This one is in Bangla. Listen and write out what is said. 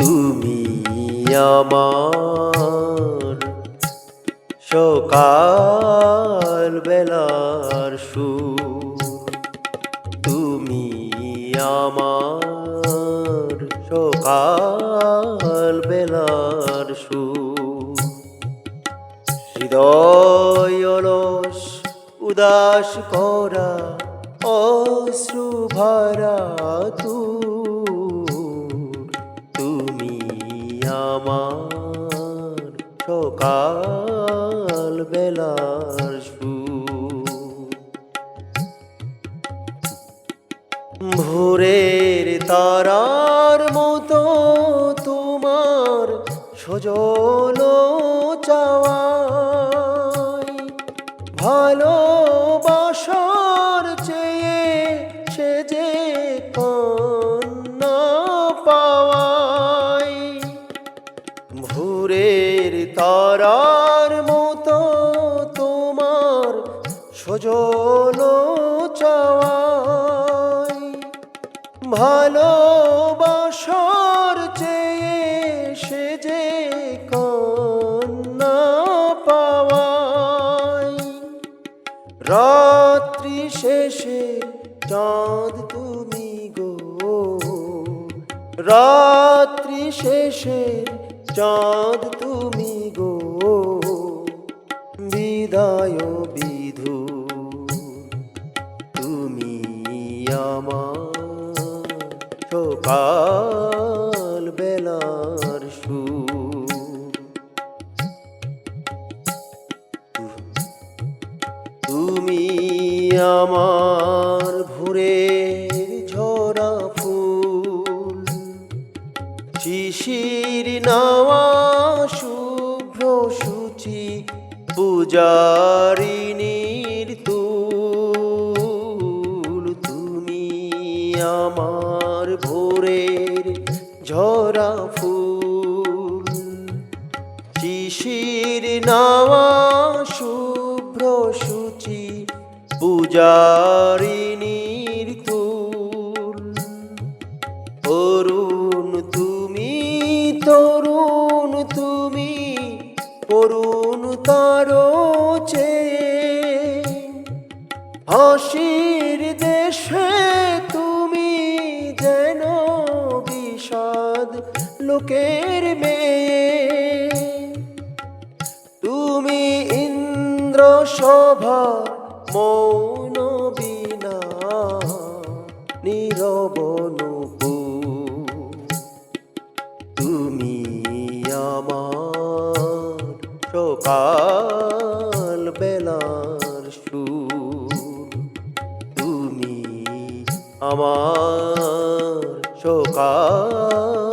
তুমি আমার সকাল বেলার সুর, তুমি আমার সকাল বেলার সুর। হৃদয় অলস উদাস করা অশ্রু ভরা তুমি আমার সকাল বেলার সুর। ভোরের তারার মতো তোমার সজল চাওয়ায়, ভালোবাসার চেয়ে সে যে কন্যা পাওয়াই। ভোরের তারার মতো তোমার সজল চাওয়ায়, ভালোবাসার চেয়ে সে যে কন্যা পাওয়াই। রাত্রি শেষে চাঁদ তুমি গো, রাত্রি শেষে চাঁদ তুমি গো, বিদায় বিধু তুমি আমার সকাল বেলার সুর। তুমি আমার ভোরের ঝরা ফুল, শিশির নাওয়া শুভ্র সূচি পূজারিনীর তুল। তুমি আমার ভোরের ঝরা ফুল, শিশির নাওয়া শুভ্র সূচি পূজারিনীর তুল। অরুণ তুমি, তরুণ তুমি, অরুণ তারো চেয়ে, হাসির দেশে তুমি যেন বিষাদ লোকের মেয়ে। তুমি ইন্দ্র শোভা মৌন বীণা নীরব নূপুর, তুমি আমার সকাল বেলার সুর, তুমি আমার সকাল